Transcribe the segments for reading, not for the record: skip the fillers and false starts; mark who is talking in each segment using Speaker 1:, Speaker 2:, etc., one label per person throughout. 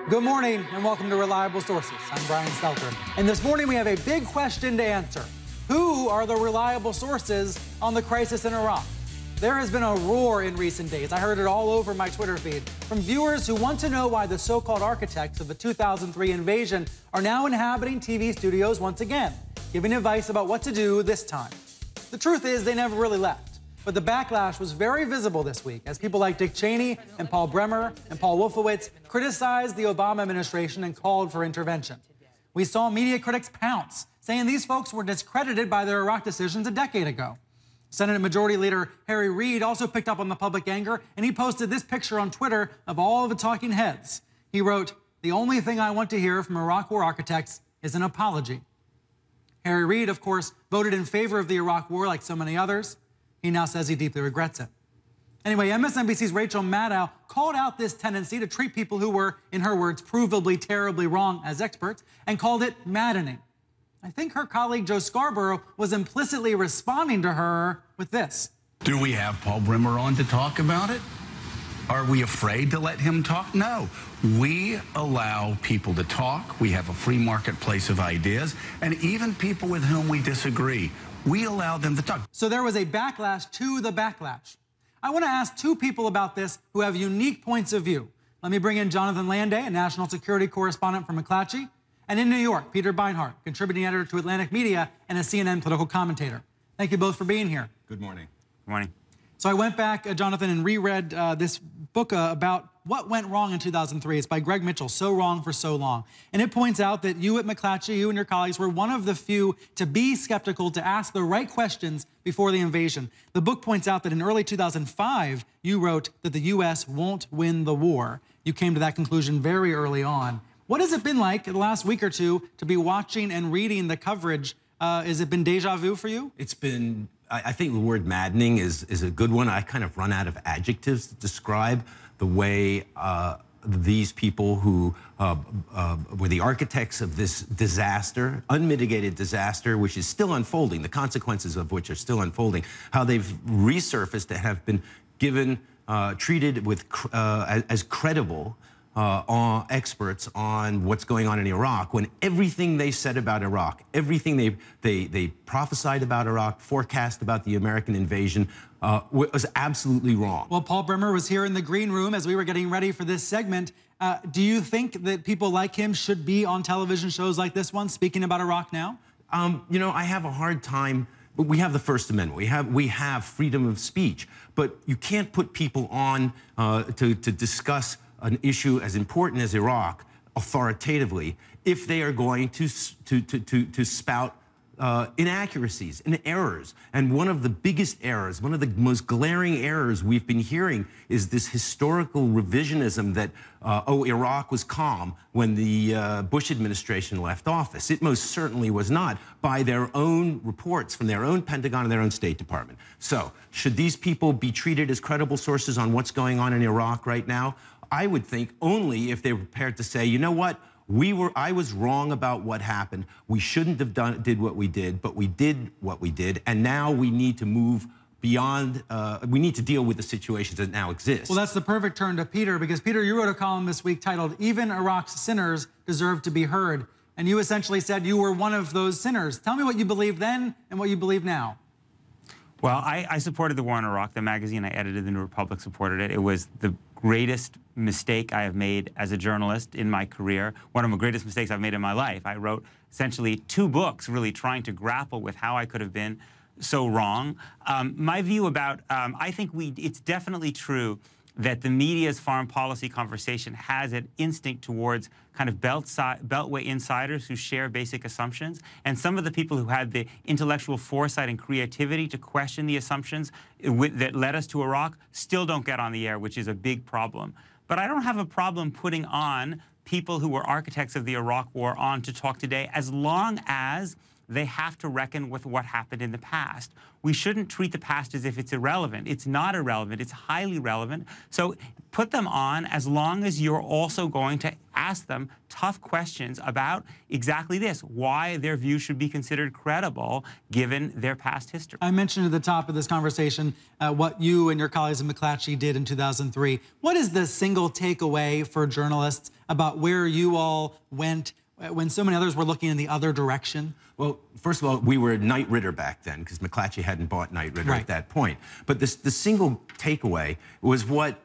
Speaker 1: Good morning and welcome to Reliable Sources. I'm Brian Stelter. And this morning we have a big question to answer. Who are the reliable sources on the crisis in Iraq? There has been a roar in recent days. I heard it all over my Twitter feed from viewers who want to know why the so-called architects of the 2003 invasion are now inhabiting TV studios once again, giving advice about what to do this time. The truth is they never really left. But the backlash was very visible this week as people like Dick Cheney and Paul Bremer and Paul Wolfowitz criticized the Obama administration and called for intervention. We saw media critics pounce, saying these folks were discredited by their Iraq decisions a decade ago. Senate Majority Leader Harry Reid also picked up on the public anger, and he posted this picture on Twitter of all of the talking heads. He wrote, "The only thing I want to hear from Iraq War architects is an apology." Harry Reid, of course, voted in favor of the Iraq War like so many others. He now says he deeply regrets it. Anyway, MSNBC's Rachel Maddow called out this tendency to treat people who were, in her words, provably terribly wrong as experts and called it maddening. I think her colleague Joe Scarborough was implicitly responding to her with this.
Speaker 2: Do we have Paul Bremer on to talk about it? Are we afraid to let him talk? No. We allow people to talk. We have a free marketplace of ideas, and even people with whom we disagree, we allow them to talk.
Speaker 1: So there was a backlash to the backlash. I want to ask two people about this who have unique points of view. Let me bring in Jonathan Landay, a national security correspondent from McClatchy, and in New York, Peter Beinart, contributing editor to Atlantic Media and a CNN political commentator. Thank you both for being here.
Speaker 3: Good morning.
Speaker 4: Good morning.
Speaker 1: So I went back, Jonathan, and reread this book about what went wrong in 2003. It's by Greg Mitchell, So Wrong for So Long. And it points out that you at McClatchy, you and your colleagues, were one of the few to be skeptical, to ask the right questions before the invasion. The book points out that in early 2005, you wrote that the U.S. won't win the war. You came to that conclusion very early on. What has it been like in the last week or two to be watching and reading the coverage? Has it been deja vu for you?
Speaker 3: It's been, I think the word maddening is a good one. I kind of run out of adjectives to describe the way these people who were the architects of this disaster, unmitigated disaster, which is still unfolding, the consequences of which are still unfolding, how they've resurfaced and have been given, treated with as credible experts on what's going on in Iraq, when everything they said about Iraq, everything they prophesied about Iraq, forecast about the American invasion, was absolutely wrong.
Speaker 1: Well, Paul Bremer was here in the green room as we were getting ready for this segment. Do you think that people like him should be on television shows like this one, speaking about Iraq now?
Speaker 3: You know, I have a hard time. We have the First Amendment. We have freedom of speech, but you can't put people on to discuss an issue as important as Iraq authoritatively if they are going to spout inaccuracies and errors. And one of the biggest errors, one of the most glaring errors we've been hearing is this historical revisionism that, Iraq was calm when the Bush administration left office. It most certainly was not, by their own reports from their own Pentagon and their own State Department. So, should these people be treated as credible sources on what's going on in Iraq right now? I would think only if they were prepared to say, you know what, I was wrong about what happened. We shouldn't have did what we did, but we did what we did, and now we need to move beyond, we need to deal with the situations that now exist.
Speaker 1: Well, that's the perfect turn to Peter, because Peter, you wrote a column this week titled, "Even Iraq's Sinners Deserve to be Heard," and you essentially said you were one of those sinners. Tell me what you believed then and what you believe now.
Speaker 4: Well, I supported the war in Iraq. The magazine I edited, The New Republic, supported it. It was the greatest mistake I have made as a journalist in my career, one of the greatest mistakes I've made in my life. I wrote essentially 2 books really trying to grapple with how I could have been so wrong. My view about, I think it's definitely true that the media's foreign policy conversation has an instinct towards kind of beltway insiders who share basic assumptions. And some of the people who had the intellectual foresight and creativity to question the assumptions that led us to Iraq still don't get on the air, which is a big problem. But I don't have a problem putting on people who were architects of the Iraq War on to talk today, as long as they have to reckon with what happened in the past. We shouldn't treat the past as if it's irrelevant. It's not irrelevant. It's highly relevant. So put them on as long as you're also going to ask them tough questions about exactly this, why their views should be considered credible given their past history.
Speaker 1: I mentioned at the top of this conversation what you and your colleagues in McClatchy did in 2003. What is the single takeaway for journalists about where you all went when so many others were looking in the other direction?
Speaker 3: Well, first of all, we were Knight Ridder back then because McClatchy hadn't bought Knight Ridder at that point. But the single takeaway was what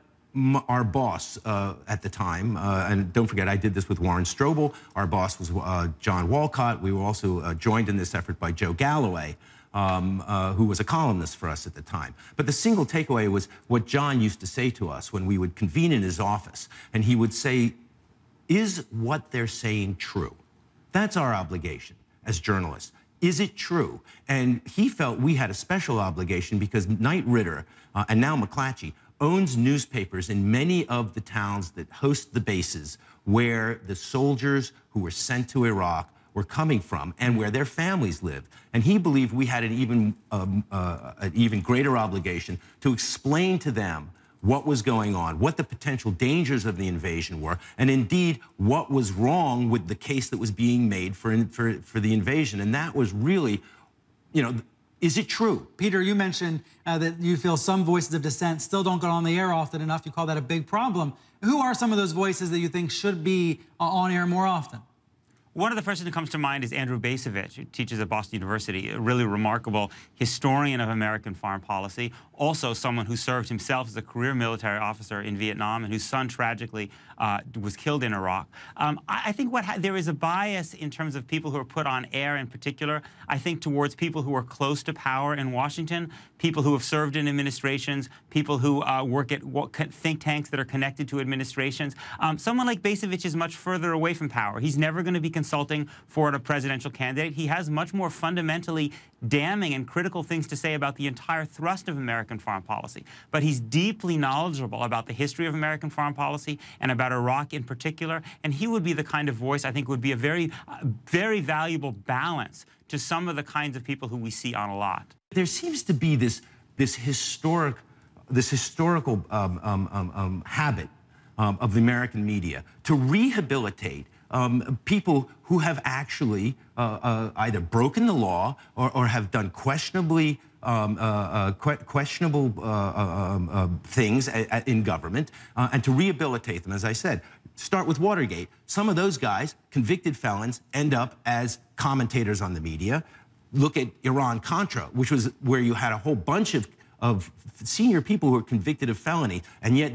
Speaker 3: our boss at the time, and don't forget, I did this with Warren Strobel. Our boss was John Walcott. We were also joined in this effort by Joe Galloway, who was a columnist for us at the time. But the single takeaway was what John used to say to us when we would convene in his office, and he would say, is what they're saying true? That's our obligation as journalists. Is it true? And he felt we had a special obligation because Knight Ridder, and now McClatchy, owns newspapers in many of the towns that host the bases where the soldiers who were sent to Iraq were coming from and where their families lived. And he believed we had an even greater obligation to explain to them what was going on, what the potential dangers of the invasion were, and indeed what was wrong with the case that was being made for the invasion. And that was really, you know, is it true?
Speaker 1: Peter, you mentioned that you feel some voices of dissent still don't get on the air often enough. You call that a big problem. Who are some of those voices that you think should be on air more often?
Speaker 4: One of the first that comes to mind is Andrew Bacevich, who teaches at Boston University, a really remarkable historian of American foreign policy, also someone who served himself as a career military officer in Vietnam and whose son tragically was killed in Iraq. I think there is a bias in terms of people who are put on air in particular, I think towards people who are close to power in Washington, people who have served in administrations, people who work at think tanks that are connected to administrations. Someone like Bacevich is much further away from power. He's never going to be consulting for a presidential candidate. He has much more fundamentally damning and critical things to say about the entire thrust of American foreign policy. But he's deeply knowledgeable about the history of American foreign policy and about Iraq in particular. And he would be the kind of voice I think would be a very, very valuable balance to some of the kinds of people who we see on a lot.
Speaker 3: There seems to be this historical habit of the American media to rehabilitate people who have actually either broken the law or have done questionable things in government, and to rehabilitate them. As I said, start with Watergate. Some of those guys, convicted felons, end up as commentators on the media. Look at Iran-Contra, which was where you had a whole bunch of senior people who were convicted of felony, and yet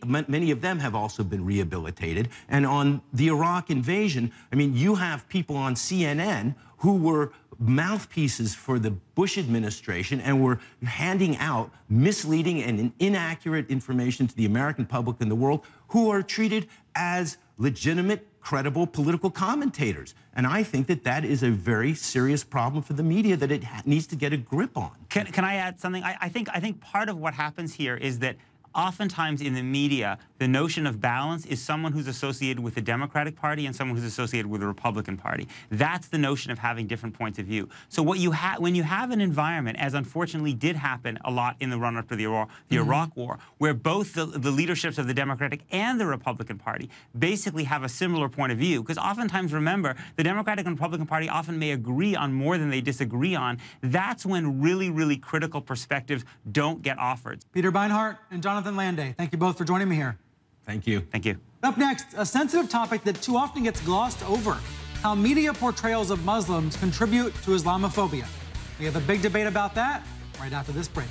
Speaker 3: many of them have also been rehabilitated. And on the Iraq invasion, I mean, you have people on CNN who were mouthpieces for the Bush administration and were handing out misleading and inaccurate information to the American public and the world, who are treated as legitimate, credible political commentators. And I think that that is a very serious problem for the media that it needs to get a grip on.
Speaker 4: Can I add something? I think part of what happens here is that oftentimes in the media, the notion of balance is someone who's associated with the Democratic Party and someone who's associated with the Republican Party. That's the notion of having different points of view. So what you when you have an environment, as unfortunately did happen a lot in the run-up to the Iraq War, where both the leaderships of the Democratic and the Republican Party basically have a similar point of view, because oftentimes, remember, the Democratic and Republican Party often may agree on more than they disagree on. That's when really, really critical perspectives don't get offered.
Speaker 1: Peter Beinart and Jonathan Landay, thank you both for joining me here.
Speaker 3: Thank you.
Speaker 4: Thank you.
Speaker 1: Up next, a sensitive topic that too often gets glossed over: how media portrayals of Muslims contribute to Islamophobia. We have a big debate about that right after this break.